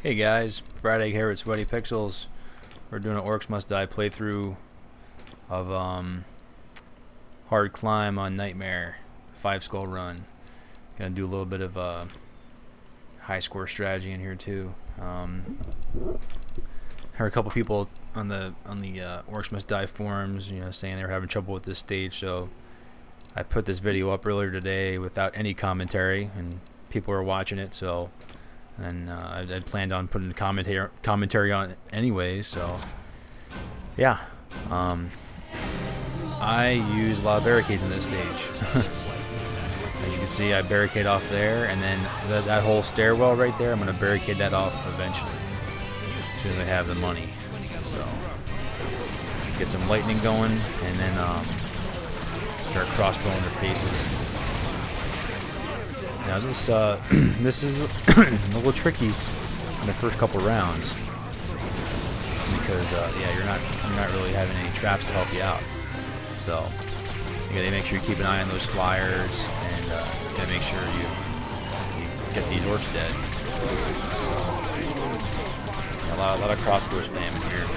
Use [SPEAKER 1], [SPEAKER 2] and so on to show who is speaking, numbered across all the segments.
[SPEAKER 1] Hey guys, Fryedegg here with Sweaty Pixels. We're doing an Orcs Must Die playthrough of Hard Climb on Nightmare, 5-skull run. Gonna do a little bit of high score strategy in here too. Heard a couple people on the Orcs Must Die forums, saying they were having trouble with this stage, so I put this video up earlier today without any commentary, and people were watching it, so. And I planned on putting commentary on it anyway, so yeah. I use a lot of barricades in this stage. As you can see, I barricade off there, and then that whole stairwell right there, I'm going to barricade that off eventually, as soon as I have the money. So get some lightning going, and then start crossbowing their faces. Now this this is a little tricky in the first couple rounds because yeah, you're not really having any traps to help you out. So you gotta make sure you keep an eye on those flyers, and you gotta make sure you get these orcs dead. So yeah, a lot of crossbow spam in here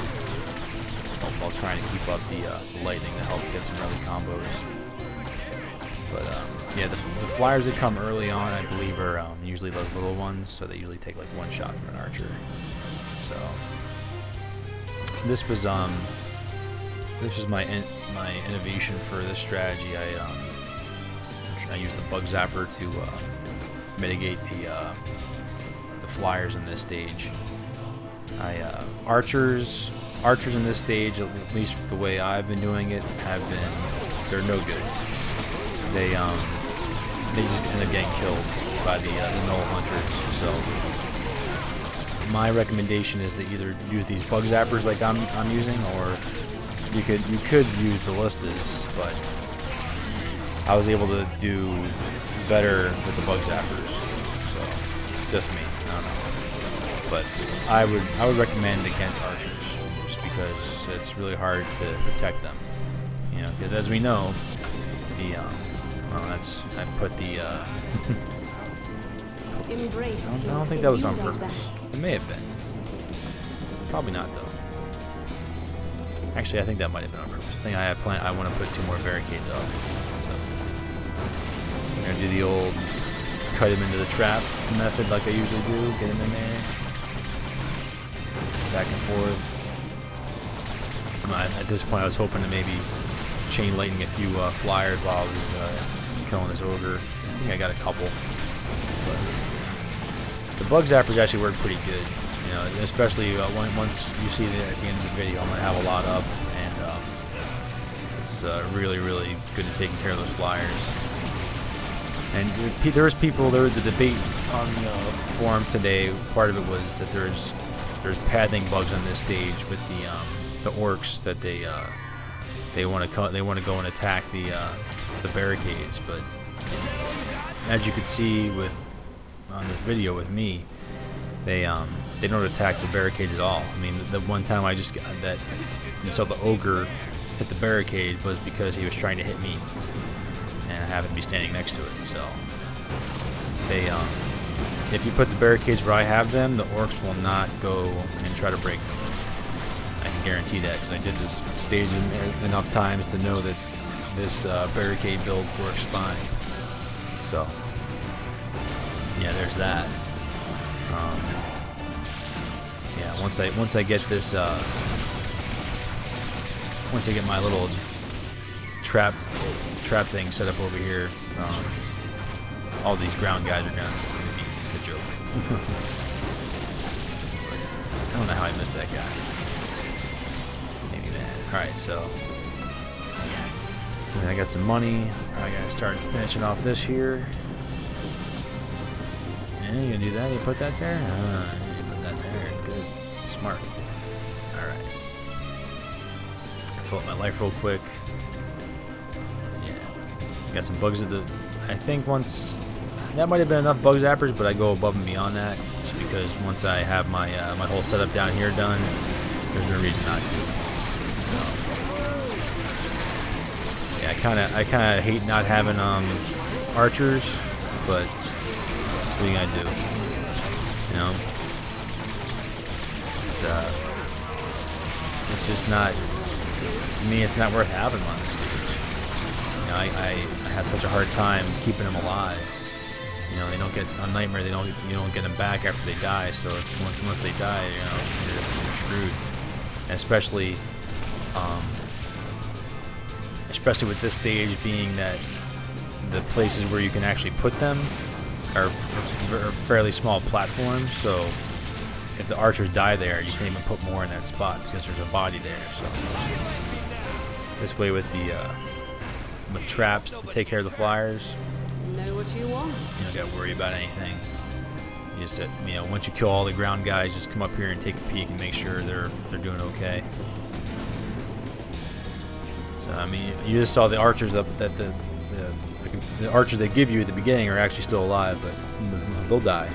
[SPEAKER 1] while trying to keep up the lightning to help get some early combos. But yeah, the flyers that come early on, I believe, are usually those little ones, so they usually take like one shot from an archer. So this was my innovation for this strategy. I used the bug zapper to mitigate the flyers in this stage. Archers in this stage, at least the way I've been doing it, they're no good. They just end up getting killed by the null hunters. So my recommendation is to either use these bug zappers like I'm using, or you could use ballistas, but I was able to do better with the bug zappers. So just me, I don't know. But I would recommend against archers, just because it's really hard to protect them. Because as we know, I put the I don't think that was on purpose. It may have been. Probably not though. Actually, I think that might have been on purpose. I think I want to put 2 more barricades up. So I'm gonna do the old cut him into the trap method like I usually do. Get him in there, back and forth. At this point, I was hoping to maybe chain lightning a few flyers while I was killing this ogre. I think I got a couple. But the bug zappers actually work pretty good, especially once you see that at the end of the video, I'm gonna have a lot up, and it's really good at taking care of those flyers. And there was the debate on the forum today. Part of it was that there's pathing bugs on this stage with the orcs, that they want to go and attack the barricades, but as you could see on this video with me, they don't attack the barricades at all. I mean, the one time you saw the ogre hit the barricade was because he was trying to hit me, and I happened to be standing next to it. So if you put the barricades where I have them, the orcs will not go and try to break them. I can guarantee that, because I did this stage enough times to know that this barricade build works fine. So yeah, there's that. Yeah, once I get this, once I get my little trap thing set up over here, all these ground guys are gonna be a joke. I don't know how I missed that guy. Alright, so I got some money. I gotta start finishing off this here. And you gonna do that? You put that there? You put that there. Good. Smart. Alright. Fill up my life real quick. Yeah. Got some bugs at I think once. That might have been enough bug zappers, but I go above and beyond that, just because once I have my my whole setup down here done, there's no reason not to. So, yeah, I kind of hate not having archers, but what are you gonna do? it's just not, to me, it's not worth having them on this stage. You know, I have such a hard time keeping them alive. You know, they don't get on Nightmare. You don't get them back after they die. So it's once they die, you know, you're screwed. And especially with this stage being that the places where you can actually put them are fairly small platforms. So if the archers die there, you can't even put more in that spot because there's a body there. So this way with the traps to take care of the flyers,
[SPEAKER 2] Know what you want.
[SPEAKER 1] you don't got to worry about anything. You just, you know, once you kill all the ground guys, just come up here and take a peek and make sure they're doing okay. So I mean, you just saw the archers up that the archers they give you at the beginning are actually still alive, but they'll die.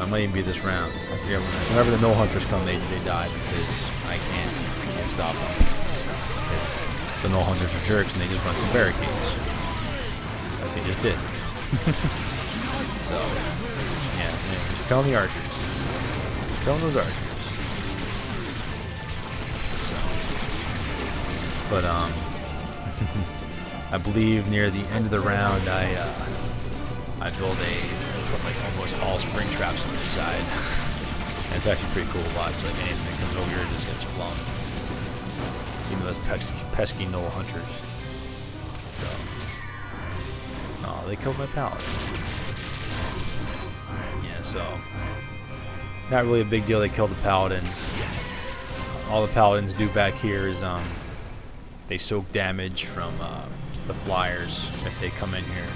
[SPEAKER 1] It might even be this round. I forget whenever the null hunters come, they die because I can't stop them. Because the null hunters are jerks and they just run through barricades, like they just did. So yeah, just killing the archers, killing those archers. So, but I believe near the end of the round, I put like almost all spring traps on this side. And it's actually pretty cool to watch. Like anything that comes over here just gets flung. Even those pesky null hunters. So, oh, they killed my paladin. Yeah, so not really a big deal. They killed the paladins. All the paladins do back here is they soak damage from the flyers if they come in here.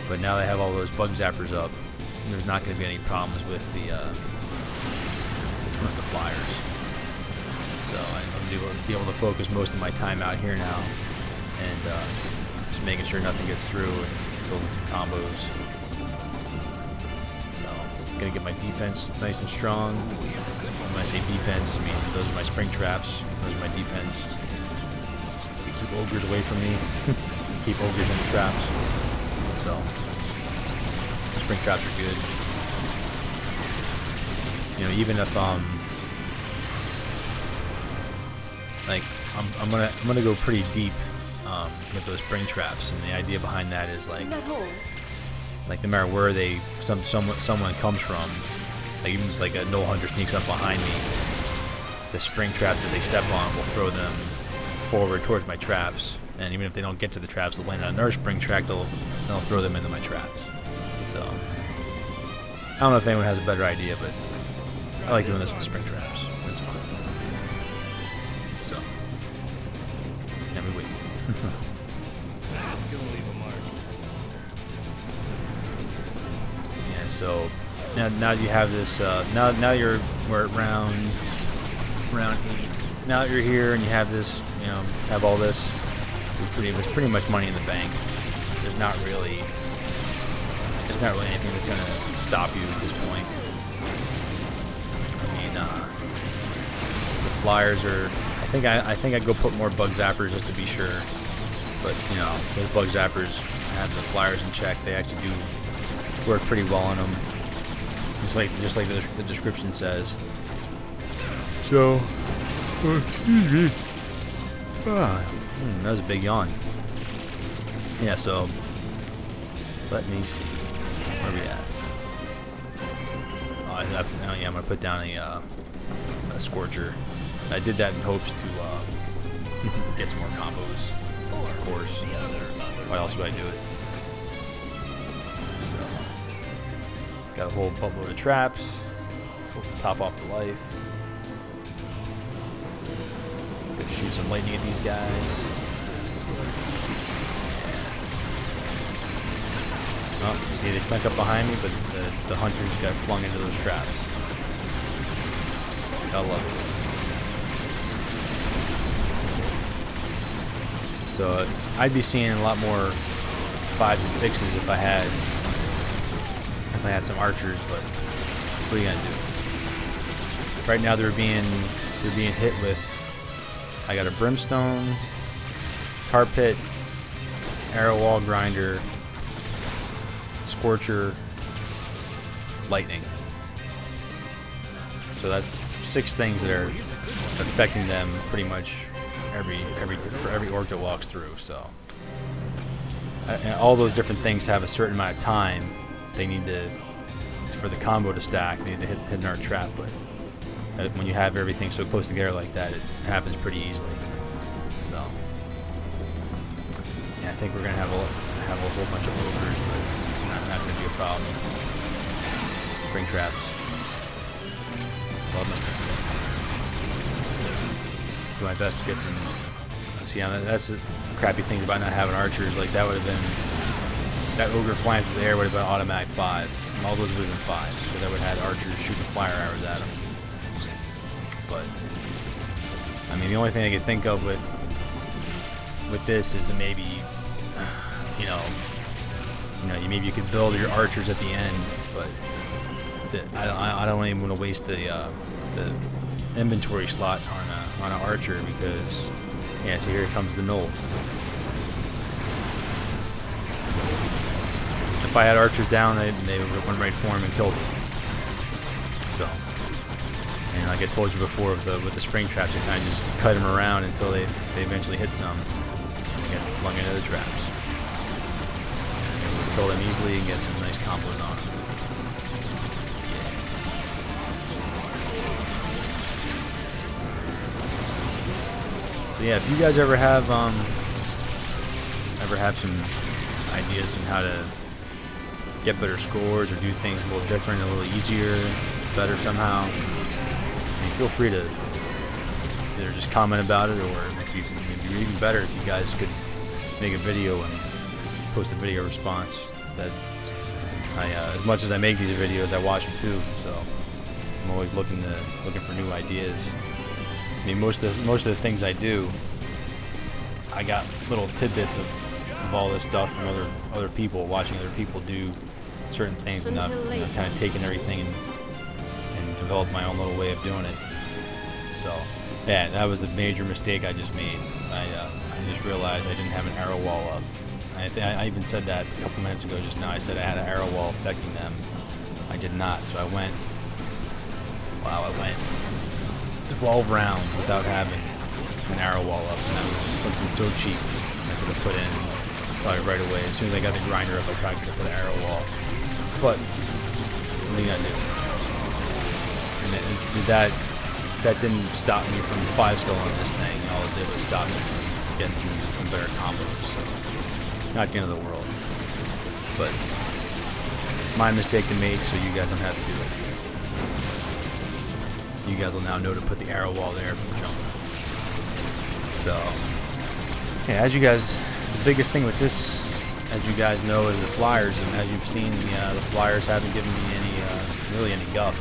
[SPEAKER 1] But now they have all those bug zappers up, there's not going to be any problems with the flyers. So I'm going to be able to focus most of my time out here now, and just making sure nothing gets through and building some combos. So I'm going to get my defense nice and strong. When I say defense, I mean those are my spring traps. Those are my defense. Keep ogres away from me. Keep ogres in the traps. So spring traps are good. You know, even if like I'm gonna go pretty deep with those spring traps, and the idea behind that is like no matter where someone comes from, like even if like a null hunter sneaks up behind me, the spring trap that they step on will throw them forward towards my traps. And even if they don't get to the traps, they'll land on another spring trap, they'll throw them into my traps. So, I don't know if anyone has a better idea, but I like doing this with spring traps. It's fun. So, let me wait.
[SPEAKER 3] That's gonna leave a mark.
[SPEAKER 1] Yeah, so, now you have this, now we're at round 8. Now that you're here and you have this, you know, have all this, it's pretty much money in the bank. There's not really anything that's gonna stop you at this point. I mean, the flyers are. I think I'd go put more bug zappers just to be sure. But you know, those bug zappers have the flyers in check. They actually do work pretty well on them, just like the description says. So, excuse me. That was a big yawn. Yeah, so let me see. Where are we at? Oh, yeah, I'm gonna put down a Scorcher. I did that in hopes to get some more combos, of course. Why else would I do it? So, got a whole buttload of traps. Top off the life. Shoot some lightning at these guys. Oh, see, they snuck up behind me, but the hunters got flung into those traps. Gotta love it. So I'd be seeing a lot more 5s and 6s if I had some archers, but what are you gonna do? Right now they're being hit with. I got a Brimstone, Tar Pit, Arrow Wall Grinder, Scorcher, Lightning. So that's 6 things that are affecting them pretty much for every orc that walks through. So and all those different things have a certain amount of time they need to, for the combo to stack. They need to hit an arc trap, but when you have everything so close together like that, it happens pretty easily. So yeah, I think we're gonna have a whole bunch of ogres, but not gonna be a problem. Spring traps. Love them. Do my best to get some. See, that's the crappy thing about not having archers. Like that would have been, that ogre flying through the air would have been automatic 5. And all those would have been 5s, because I would have had archers shooting fire arrows at them. But I mean, the only thing I could think of with this is that maybe, maybe you could build your archers at the end, but I don't even want to waste the inventory slot on an archer, because yeah, so here comes the gnolls. If I had archers down, they would run right for him and kill them. So, and like I told you before, with the spring traps, you kind of just cut them around until they eventually hit some and get flung into the traps. And kill them easily and get some nice combos on them. So yeah, if you guys ever have some ideas on how to get better scores or do things a little different, a little easier, better somehow, I mean, feel free to either just comment about it, or maybe even better if you guys could make a video and post a video response. That as much as I make these videos, I watch them too, so I'm always looking for new ideas. I mean, most of the things I do, I got little tidbits of all this stuff from other people, watching other people do certain things, and I've kind of taken everything and developed my own little way of doing it. So yeah, that was a major mistake I just made. I just realized I didn't have an arrow wall up. I even said that a couple minutes ago just now. I said I had an arrow wall affecting them. I did not, so I went 12 rounds without having an arrow wall up, and that was something so cheap I could have put in probably right away. As soon as I got the grinder up, I probably could have put an arrow wall. But what are you gonna do? And that didn't stop me from 5-sculling this thing. All it did was stop me from getting some better combos. So not the end of the world, but my mistake to make, so you guys don't have to do it. You guys will now know to put the arrow wall there from jump. So, yeah, as you guys, the biggest thing with this, as you guys know, is the flyers, and as you've seen, the flyers haven't given me really any guff.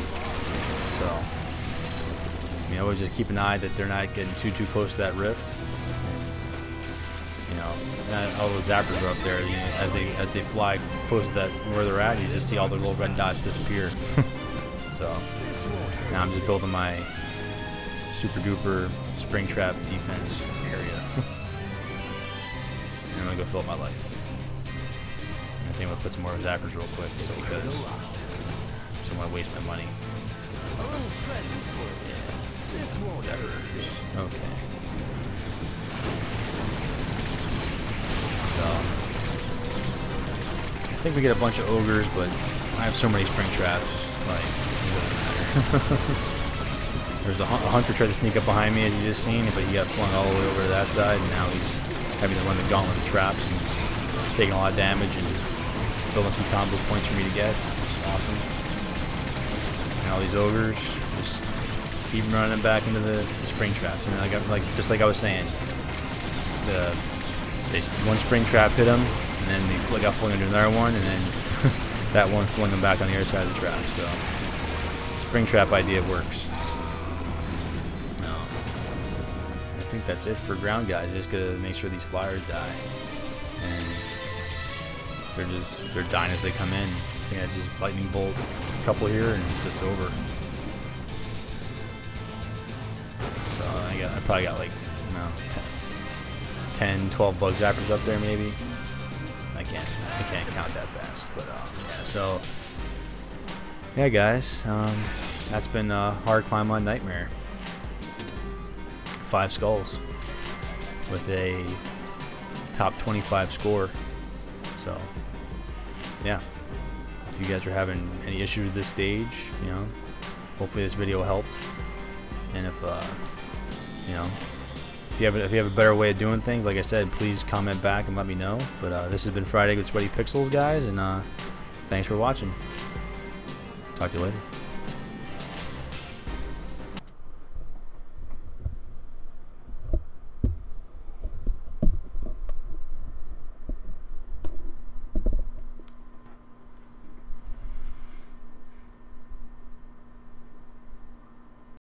[SPEAKER 1] So, I mean, always just keep an eye that they're not getting too close to that rift. All those zappers are up there. As they fly close to that where they're at, you just see all the little red dots disappear. So now I'm just building my super duper spring trap defense area. And I'm gonna go fill up my life. And I think I'm gonna put some more zappers real quick, just because I don't want to waste my money. Zappers. Okay. So I think we get a bunch of ogres, but I have so many spring traps. Like, it doesn't matter. There's a hunter tried to sneak up behind me, as you just seen, but he got flung all the way over to that side, and now he's having to run the gauntlet of traps and taking a lot of damage and building some combo points for me to get, which is awesome. And all these ogres just keep running back into the spring traps. Just like I was saying, one spring trap hit them, and then they got flung into another one, and then that one flung them back on the other side of the trap. So the spring trap idea works. I think that's it for ground guys. Just gotta make sure these flyers die, and they're dying as they come in. I think I just lightning bolt a couple here, and it's over. So I probably got like 10, 12 bug zappers up there maybe. I can't count that fast, but yeah. So yeah, guys. that's been Hard Climb on Nightmare. 5 skulls with a top 25 score. So, yeah. If you guys are having any issues with this stage, you know, hopefully this video helped. And if you know, if you have a better way of doing things, like I said, please comment back and let me know. But this has been Fryedegg with Sweaty Pixels, guys, and thanks for watching. Talk to you later.